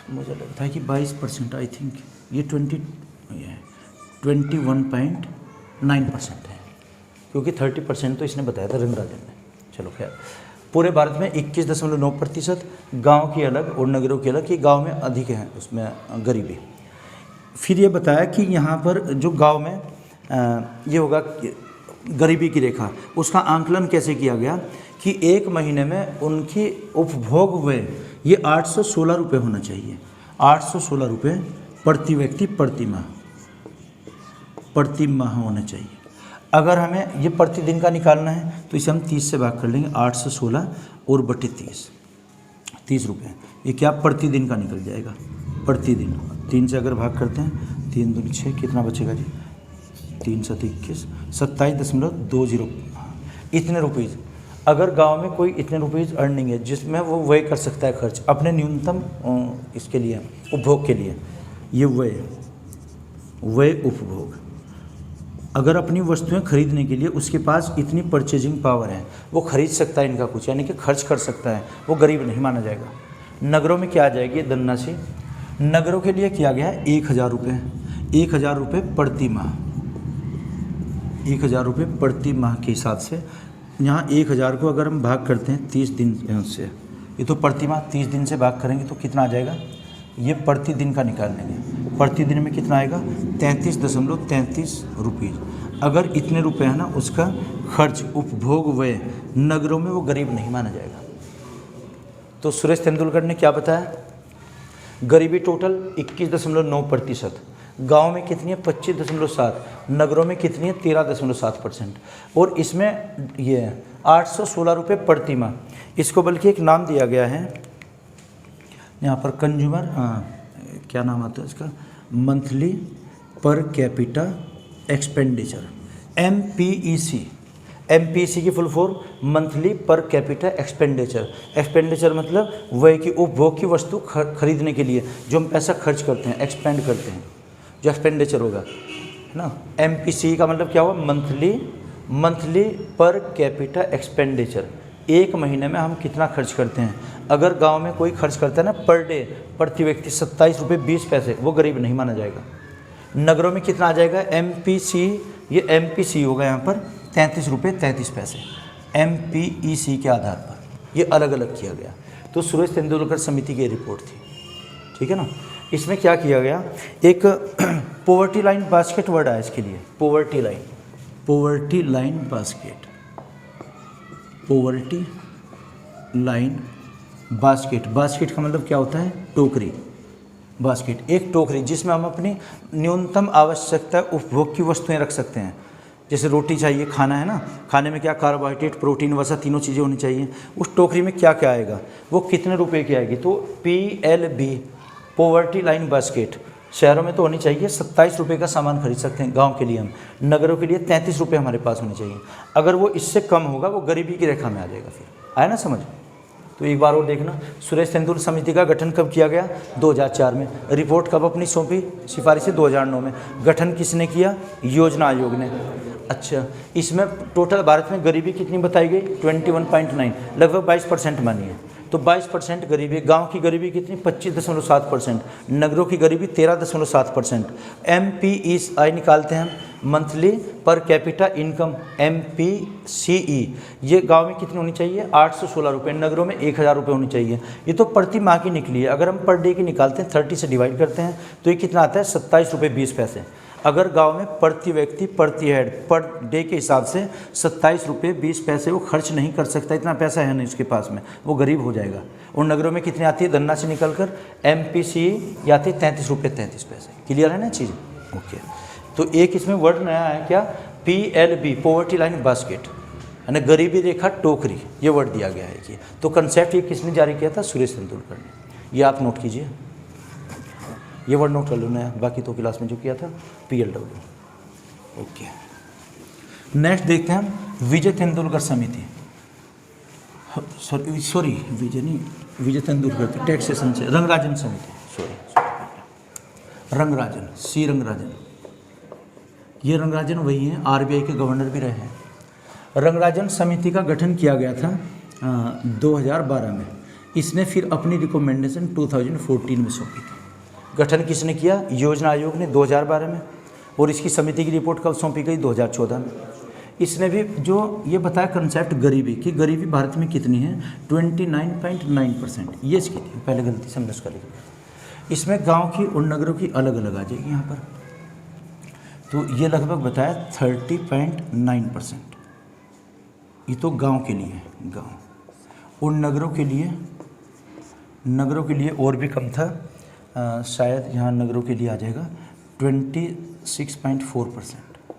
मुझे लगता है कि 22%, आई थिंक ये 21.9% है, क्योंकि 30% तो इसने बताया था रंगराजन ने। चलो खैर, पूरे भारत में 21.9% गांव की अलग और नगरों की अलग, कि गांव में अधिक है उसमें गरीबी। फिर ये बताया कि यहाँ पर जो गांव में ये होगा गरीबी की रेखा, उसका आंकलन कैसे किया गया कि एक महीने में उनकी उपभोग व्यय ये 816 रुपये होना चाहिए। 816 रुपये प्रति व्यक्ति प्रति माह होना चाहिए। अगर हमें ये प्रतिदिन का निकालना है तो इसे हम 30 से भाग कर लेंगे। 816 और बटे 30 रुपये, ये क्या प्रतिदिन का निकल जाएगा। प्रतिदिन 3 से अगर भाग करते हैं, 3 दूनी 6, कितना बचेगा जी? 3 7 21, 27.20 इतने रुपीज़। अगर गांव में कोई इतने रुपीज़ अर्निंग है जिसमें वो व्यय कर सकता है खर्च अपने न्यूनतम इसके लिए, उपभोग के लिए, ये व्यय उपभोग, अगर अपनी वस्तुएं खरीदने के लिए उसके पास इतनी परचेजिंग पावर है, वो खरीद सकता है इनका कुछ, यानी कि खर्च कर सकता है, वो गरीब नहीं माना जाएगा। नगरों में क्या आ जाएगी धनराशि? नगरों के लिए किया गया है 1000 रुपये। 1000 रुपये प्रति माह, 1000 रुपये प्रति माह के हिसाब से। यहाँ 1000 को अगर हम भाग करते हैं 30 दिन से, ये तो प्रति माह 30 दिन से भाग करेंगे तो कितना आ जाएगा? ये प्रतिदिन का निकाल लेंगे। प्रतिदिन में कितना आएगा? 33.33 रुपये। अगर इतने रुपए है ना उसका खर्च उपभोग व्यय, नगरों में वो गरीब नहीं माना जाएगा। तो सुरेश तेंदुलकर ने क्या बताया? गरीबी टोटल 21.9%, गाँव में कितनी है? 25.7, नगरों में कितनी है? 13.7%। और इसमें ये 816 रुपये प्रति माह, इसको बल्कि एक नाम दिया गया है यहाँ पर, कंज्यूमर क्या नाम आता है इसका? Monthly per capita expenditure, MPEC। MPEC की full form monthly per capita expenditure. Expenditure मतलब व्यय की, उपभोग की वस्तु खरीदने के लिए जो हम पैसा खर्च करते हैं, एक्सपेंड करते हैं, जो एक्सपेंडिचर होगा, है ना। MPEC का मतलब क्या हुआ? Monthly per capita expenditure. एक महीने में हम कितना खर्च करते हैं। अगर गांव में कोई खर्च करता है ना पर डे, प्रति व्यक्ति 27 रुपये 20 पैसे, वो गरीब नहीं माना जाएगा। नगरों में कितना आ जाएगा? MPC, ये MPC होगा यहाँ पर 33 रुपये 33 पैसे। MPEC के आधार पर ये अलग अलग किया गया। तो सुरेश तेंदुलकर समिति की रिपोर्ट थी, ठीक है ना। इसमें क्या किया गया? एक पॉवर्टी लाइन बास्केट वर्ड आया इसके लिए, poverty line basket, poverty line basket. Basket का मतलब क्या होता है? टोकरी। बास्केट एक टोकरी जिसमें हम अपनी न्यूनतम आवश्यकता उपभोग की वस्तुएं रख सकते हैं। जैसे रोटी चाहिए, खाना है ना, खाने में क्या कार्बोहाइड्रेट, प्रोटीन, वसा, तीनों चीज़ें होनी चाहिए। उस टोकरी में क्या क्या आएगा, वो कितने रुपए की आएगी? तो PLB, पॉवर्टी लाइन बास्केट। शहरों में तो होनी चाहिए 27 रुपये का सामान खरीद सकते हैं, गांव के लिए हम। नगरों के लिए 33 रुपये हमारे पास होने चाहिए। अगर वो इससे कम होगा वो गरीबी की रेखा में आ जाएगा। फिर आया ना समझ? तो एक बार और देखना, सुरेश तेंदुल समिति का गठन कब किया गया? 2004 में। रिपोर्ट कब अपनी सौंपी? सिफारिशें 2009 में। गठन किसने किया? योजना आयोग ने। अच्छा, इसमें टोटल भारत में गरीबी कितनी बताई गई? 21.9, लगभग 22% मानिए। तो 22% गरीबी। गांव की गरीबी कितनी? 25.7%। नगरों की गरीबी 13.7%। MPEI निकालते हैं, monthly per capita income, MPCE। ये गांव में कितनी होनी चाहिए? 816 रुपये, नगरों में 1000 रुपये होनी चाहिए। ये तो प्रति माह की निकली है। अगर हम पर डे की निकालते हैं, 30 से डिवाइड करते हैं, तो ये कितना आता है? 27 रुपये 20 पैसे। अगर गांव में प्रति व्यक्ति प्रति हेड पर डे के हिसाब से 27 रुपये 20 पैसे वो खर्च नहीं कर सकता, इतना पैसा है नहीं उसके पास में, वो गरीब हो जाएगा। और नगरों में कितनी आती है? धन्ना से निकलकर MPCE आती है 33 रुपये 33 पैसे। क्लियर है ना चीज़? ओके। तो एक इसमें वर्ड नया है क्या? PLB, पॉवर्टी लाइन बास्केट, है ना, गरीबी रेखा टोकरी, ये वर्ड दिया गया है कि। तो कंसेप्ट ये किसने जारी किया था? सुरेश तेंदुलकर ने। ये आप नोट कीजिए, ये वर्ड नोट कर लो नया, बाकी तो क्लास में जो किया था PLW। ओके, नेक्स्ट देखते हैं हम विजय तेंदुलकर समिति। सॉरी विजय नहीं, विजय तेंदुलकर टैक्सेशन से रंगराजन समिति, सॉरी रंगराजन, सी रंगराजन। ये रंगराजन वही हैं, RBI के गवर्नर भी रहे हैं। रंगराजन समिति का गठन किया गया था 2012 में। इसने फिर अपनी रिकमेंडेशन 2014 में सौंपी थी। गठन किसने किया? योजना आयोग ने 2012 में। और इसकी समिति की रिपोर्ट कब सौंपी गई? 2014 में। इसने भी जो ये बताया कंसेप्ट गरीबी की, गरीबी भारत में कितनी है? 29.9%। ये इसकी थी, पहले गलती से हमने उसका लिखा। इसमें गांव की और नगरों की अलग अलग आ जाएगी यहाँ पर। तो ये लगभग बताया 30.9%। ये तो गांव के लिए है, गांव। और नगरों के लिए और भी कम था, शायद यहाँ नगरों के लिए आ जाएगा 26.4%।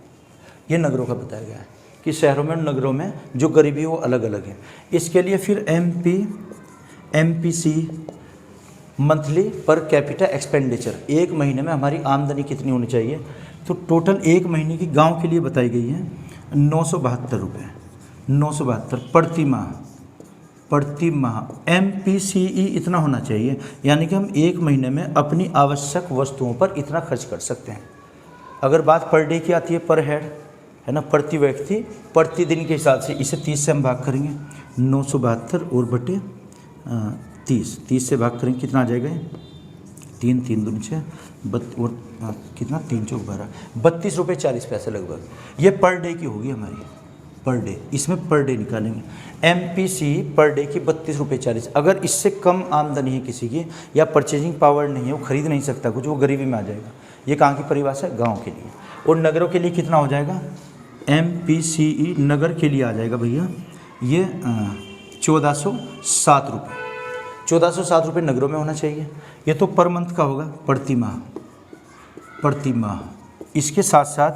ये नगरों का बताया गया है कि शहरों में और नगरों में जो गरीबी है वो अलग अलग है। इसके लिए फिर MPC monthly per capita expenditure, एक महीने में हमारी आमदनी कितनी होनी चाहिए? तो टोटल एक महीने की गांव के लिए बताई गई है 972 रुपये, 972 प्रति माह। MPCE इतना होना चाहिए, यानी कि हम एक महीने में अपनी आवश्यक वस्तुओं पर इतना खर्च कर सकते हैं। अगर बात पर डे की आती है, पर हेड, है ना, प्रति व्यक्ति प्रतिदिन के हिसाब से, इसे 30 से हम भाग करेंगे, 972 और बटे 30 से भाग करेंगे, कितना आ जाएगा? 3 3 दूनी 6 और कितना 3 चौक 12, 32 रुपये 40 पैसे लगभग। ये पर डे की होगी हमारी, पर डे। इसमें पर डे निकालेंगे। MPC पर डे की 32 रुपये 40। अगर इससे कम आमदनी है किसी की, या परचेजिंग पावर नहीं है, वो खरीद नहीं सकता कुछ, वो गरीबी में आ जाएगा। ये कहाँ की परिभाषा है? गांव के लिए। और नगरों के लिए कितना हो जाएगा? MPCE नगर के लिए आ जाएगा भैया ये 1407 रुपये। 1407 रुपये नगरों में होना चाहिए। ये तो पर मंथ का होगा, प्रति माह। इसके साथ साथ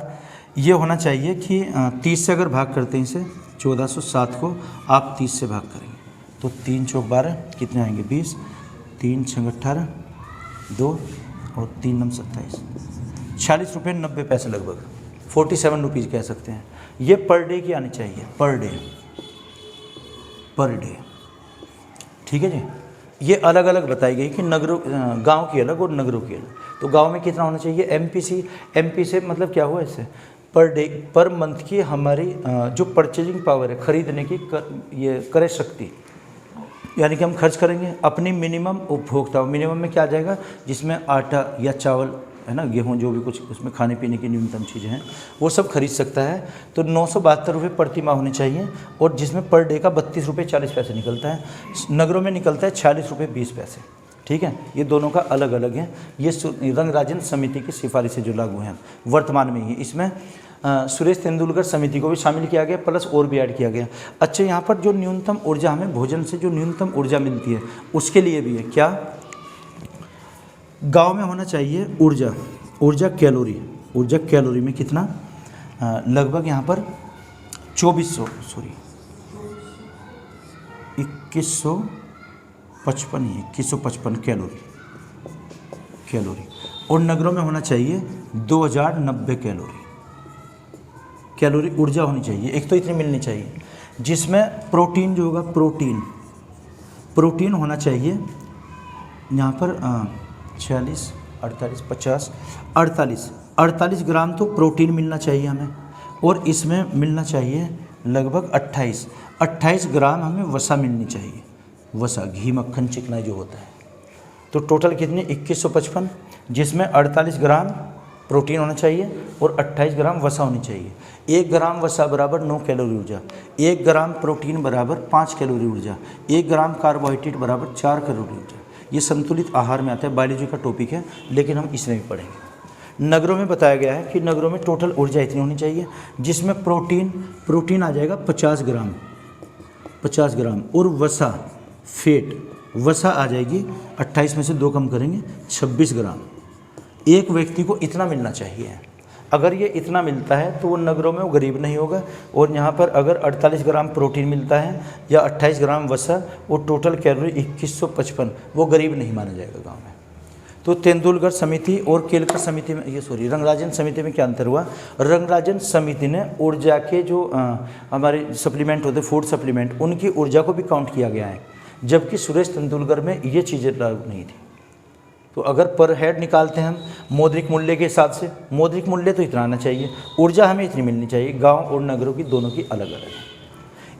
ये होना चाहिए कि 30 से अगर भाग करते हैं इसे, 1407 को आप 30 से भाग करेंगे तो 3 चौक 12, कितने आएंगे? 20, 3 6 18, 2 और 3 9 27, 46 रुपये 90 पैसे लगभग, 47 रुपीज़ कह सकते हैं। ये पर डे की आनी चाहिए, पर डे। ठीक है जी। ये अलग अलग बताई गई कि नगरों, गांव की अलग और नगरों की अलग। तो गांव में कितना होना चाहिए? MP से मतलब क्या हुआ इससे? पर डे, पर मंथ की हमारी जो परचेजिंग पावर है, खरीदने की ये क्रय शक्ति, यानी कि हम खर्च करेंगे अपनी मिनिमम उपभोक्ता। मिनिमम में क्या आ जाएगा? जिसमें आटा या चावल, है ना, गेहूँ, जो भी कुछ उसमें खाने पीने की न्यूनतम चीज़ें हैं, वो सब खरीद सकता है। तो 972 रुपये प्रति माह होने चाहिए, और जिसमें पर डे का 32 रुपये 40 पैसे निकलता है। नगरों में निकलता है 46 रुपये 20 पैसे। ठीक है, ये दोनों का अलग अलग है। ये रंगराजन समिति की सिफारिशें जो लागू हैं वर्तमान में ही, इसमें सुरेश तेंदुलकर समिति को भी शामिल किया गया, प्लस और भी ऐड किया गया। अच्छा, यहाँ पर जो न्यूनतम ऊर्जा, हमें भोजन से जो न्यूनतम ऊर्जा मिलती है, उसके लिए भी है क्या? गांव में होना चाहिए ऊर्जा कैलोरी में कितना? लगभग यहाँ पर 2155 कैलोरी। और नगरों में होना चाहिए 2090 कैलोरी ऊर्जा होनी चाहिए। एक तो इतनी मिलनी चाहिए, जिसमें प्रोटीन जो होगा, प्रोटीन होना चाहिए यहाँ पर 46, 48, 50, 48 ग्राम तो प्रोटीन मिलना चाहिए हमें, और इसमें मिलना चाहिए लगभग 28 ग्राम हमें वसा मिलनी चाहिए। वसा, घी, मक्खन, चिकनाई जो होता है। तो टोटल कितनी 2155, जिसमें 48 ग्राम प्रोटीन होना चाहिए और 28 ग्राम वसा होनी चाहिए। 1 ग्राम वसा बराबर 9 कैलोरी ऊर्जा, 1 ग्राम प्रोटीन बराबर 5 कैलोरी ऊर्जा, 1 ग्राम कार्बोहाइड्रेट बराबर 4 कैलोरी ऊर्जा। ये संतुलित आहार में आता है, बायोलॉजी का टॉपिक है, लेकिन हम इसमें भी पढ़ेंगे। नगरों में बताया गया है कि नगरों में टोटल ऊर्जा इतनी होनी चाहिए, जिसमें प्रोटीन आ जाएगा 50 ग्राम और वसा, फैट, वसा आ जाएगी 28 में से 2 कम करेंगे 26 ग्राम। एक व्यक्ति को इतना मिलना चाहिए। अगर ये इतना मिलता है तो वो नगरों में वो गरीब नहीं होगा। और यहाँ पर अगर 48 ग्राम प्रोटीन मिलता है या 28 ग्राम वसा, वो टोटल कैलोरी 2155, वो गरीब नहीं माना जाएगा गांव में। तो तेंदुलकर समिति और केलकर समिति में, रंगराजन समिति में क्या अंतर हुआ? रंगराजन समिति ने ऊर्जा के जो हमारे सप्लीमेंट होते, फूड सप्लीमेंट, उनकी ऊर्जा को भी काउंट किया गया है, जबकि सुरेश तेंदुलकर में ये चीज़ें लागू नहीं थी। तो अगर पर हेड निकालते हैं हम मौद्रिक मूल्य के हिसाब से, मौद्रिक मूल्य तो इतना आना चाहिए, ऊर्जा हमें इतनी मिलनी चाहिए। गांव और नगरों की दोनों की अलग अलग है।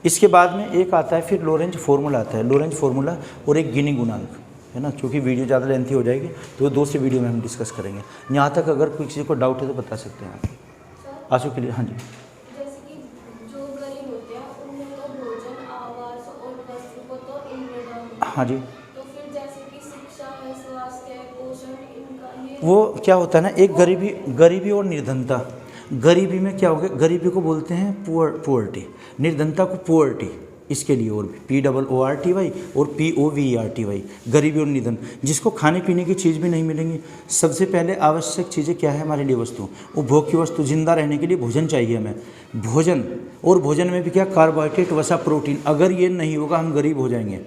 इसके बाद में एक आता है फिर लोरेंज फार्मूला आता है, लोरेंज फार्मूला और एक गिनी गुणांक है ना। क्योंकि वीडियो ज़्यादा लेंथी हो जाएगी तो दूसरी वीडियो में हम डिस्कस करेंगे। यहाँ तक अगर किसी को डाउट है तो बता सकते हैं आप। आंसू के लिए, हाँ जी। जैसे कि जो गरीब होते हैं उनमें तो भोजन, आवास और वस्त्र को तो इनमें डाल, हाँ जी। तो फिर जैसे कि शिक्षा है, स्वास्थ्य है, पोषण, इनका ये वो क्या होता है ना, एक गरीबी और निर्धनता। गरीबी में क्या हो गया, गरीबी को बोलते हैं पुअर्टी, निर्धनता को पुअर्टी, इसके लिए और भी POORTY और POVERTY, गरीबी और निधन, जिसको खाने पीने की चीज़ भी नहीं मिलेंगी। सबसे पहले आवश्यक चीज़ें क्या है हमारे लिए? वस्तु, उपभोग की वस्तु, जिंदा रहने के लिए भोजन चाहिए हमें, भोजन, और भोजन में भी क्या, कार्बोहाइड्रेट, वसा, प्रोटीन। अगर ये नहीं होगा हम गरीब हो जाएंगे।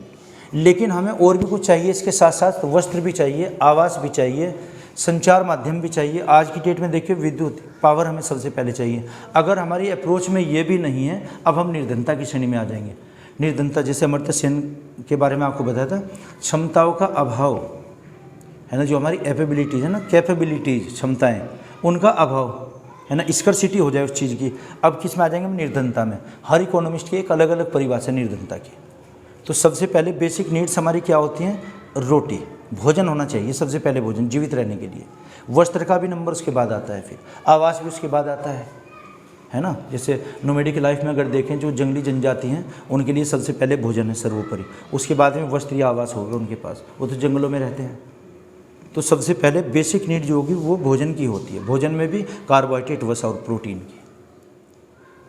लेकिन हमें और भी कुछ चाहिए, इसके साथ साथ वस्त्र भी चाहिए, आवास भी चाहिए, संचार माध्यम भी चाहिए। आज की डेट में देखिए विद्युत पावर हमें सबसे पहले चाहिए। अगर हमारी अप्रोच में ये भी नहीं है, अब हम निर्धनता की श्रेणी में आ जाएंगे। निर्धनता, जैसे अमर्त्य सेन के बारे में आपको बताया था, क्षमताओं का अभाव है ना, जो हमारी एपेबिलिटीज़ है ना, कैपेबिलिटीज़, क्षमताएं, उनका अभाव है ना, स्कर्सिटी हो जाए उस चीज़ की। अब किस में आ जाएंगे हम? निर्धनता में। हर इकोनॉमिस्ट की एक अलग अलग परिभाषा है निर्धनता की। तो सबसे पहले बेसिक नीड्स हमारी क्या होती हैं? रोटी, भोजन होना चाहिए सबसे पहले, भोजन जीवित रहने के लिए। वस्त्र का भी नंबर उसके बाद आता है, फिर आवास भी उसके बाद आता है ना। जैसे नोमैडिक लाइफ में अगर देखें, जो जंगली जनजाति हैं उनके लिए सबसे पहले भोजन है सर्वोपरि, उसके बाद में वस्त्र या आवास होगा उनके पास, वो तो जंगलों में रहते हैं। तो सबसे पहले बेसिक नीड जो होगी वो भोजन की होती है, भोजन में भी कार्बोहाइड्रेट, वसा और प्रोटीन की।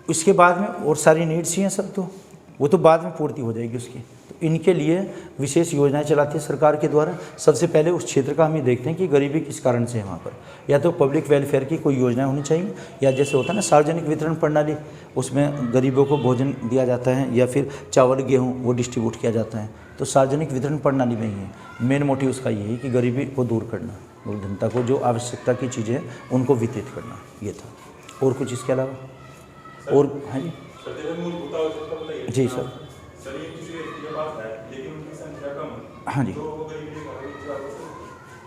उसके बाद में और सारी नीड्स ही हैं सब, तो वो तो बाद में पूर्ति हो जाएगी उसकी। तो इनके लिए विशेष योजनाएं चलाती है सरकार के द्वारा। सबसे पहले उस क्षेत्र का हम ये देखते हैं कि गरीबी किस कारण से है वहाँ पर, या तो पब्लिक वेलफेयर की कोई योजना होनी चाहिए, या जैसे होता है ना सार्वजनिक वितरण प्रणाली, उसमें गरीबों को भोजन दिया जाता है, या फिर चावल गेहूँ वो डिस्ट्रीब्यूट किया जाता है। तो सार्वजनिक वितरण प्रणाली में ही है मेन मोटिव उसका ये है कि गरीबी को दूर करना, निर्धनता को, जो आवश्यकता की चीज़ें हैं उनको वितरित करना, ये था। और कुछ इसके अलावा? और हाँ जी, जी सर। हाँ जी,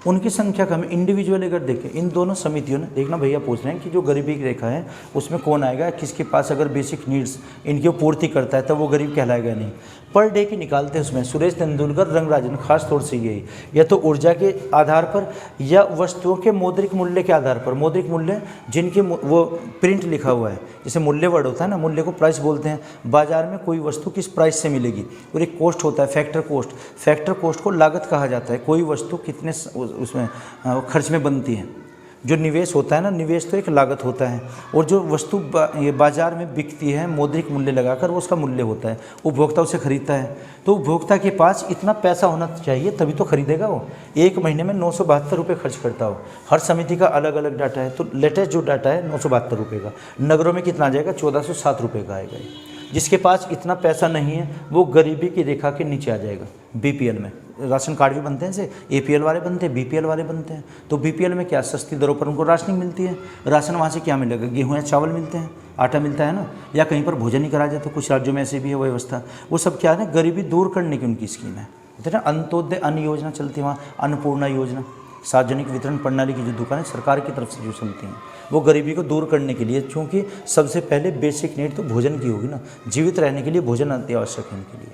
उनकी संख्या कम है। इंडिविजुअल अगर देखें, इन दोनों समितियों ने देखना, भैया पूछ रहे हैं कि जो गरीबी की रेखा है उसमें कौन आएगा, किसके पास अगर बेसिक नीड्स इनकी पूर्ति करता है तब वो गरीब कहलाएगा नहीं। पर डे की निकालते हैं उसमें सुरेश तेंदुलकर, रंगराजन, खास तौर से यही, या तो ऊर्जा के आधार पर या वस्तुओं के मौद्रिक मूल्य के आधार पर। मौद्रिक मूल्य जिनकी वो प्रिंट लिखा हुआ है, जैसे मूल्य वर्ड होता है ना, मूल्य को प्राइस बोलते हैं। बाजार में कोई वस्तु किस प्राइस से मिलेगी, और एक कॉस्ट होता है फैक्टर कॉस्ट। फैक्टर कॉस्ट को लागत कहा जाता है, कोई वस्तु कितने उसमें खर्च में बनती है। जो निवेश होता है ना, निवेश तो एक लागत होता है, और जो वस्तु ये बाजार में बिकती है मौद्रिक मूल्य लगाकर, वो उसका मूल्य होता है। उपभोक्ता उसे खरीदता है, तो उपभोक्ता के पास इतना पैसा होना चाहिए तभी तो खरीदेगा वो। एक महीने में 972 रुपये खर्च करता हो। हर समिति का अलग अलग डाटा है, तो लेटेस्ट जो डाटा है 972 रुपये का। नगरों में कितना आ जाएगा? 1407 रुपये का आएगा। जिसके पास इतना पैसा नहीं है वो गरीबी की रेखा के नीचे आ जाएगा। BPL में राशन कार्ड भी बनते हैं, जैसे APL वाले बनते हैं, BPL वाले बनते हैं। तो BPL में क्या, सस्ती दरों पर उनको राशनिंग मिलती है। राशन वहाँ से क्या मिलेगा? गेहूँ या चावल मिलते हैं, आटा मिलता है ना, या कहीं पर भोजन ही कराया जाता है। कुछ राज्यों में ऐसे भी है व्यवस्था। वो सब क्या है ना, गरीबी दूर करने की उनकी स्कीम है। कहते हैं ना अंत्योदय अन्न योजना चलती है वहाँ, अन्नपूर्णा योजना, सार्वजनिक वितरण प्रणाली की जो दुकानें सरकार की तरफ से जो चलती हैं वो गरीबी को दूर करने के लिए, क्योंकि सबसे पहले बेसिक नीड तो भोजन की होगी ना, जीवित रहने के लिए भोजन अति आवश्यक है इनके लिए।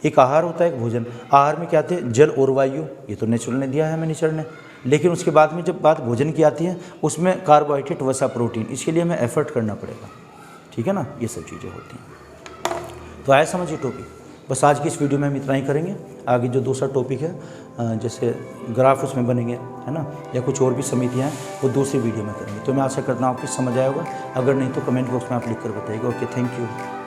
एक आहार होता है, एक भोजन। आहार में क्या आते हैं, जल और वायु, ये तो नेचुरल ने दिया है हमें नेचर ने। लेकिन उसके बाद में जब बात भोजन की आती है उसमें कार्बोहाइड्रेट, वसा, प्रोटीन, इसके लिए हमें एफर्ट करना पड़ेगा, ठीक है ना, ये सब चीज़ें होती हैं। तो आया समझिए टॉपिक। बस आज की इस वीडियो में हम इतना ही करेंगे। आगे जो दूसरा टॉपिक है जैसे ग्राफ उसमें बनेंगे, है ना, या कुछ और भी समितियाँ हैं, वो दूसरी वीडियो में करेंगे। तो मैं आशा करता हूँ आपकी समझ आया होगा। अगर नहीं तो कमेंट बॉक्स में आप लिख कर बताइएगा। Okay, thank you.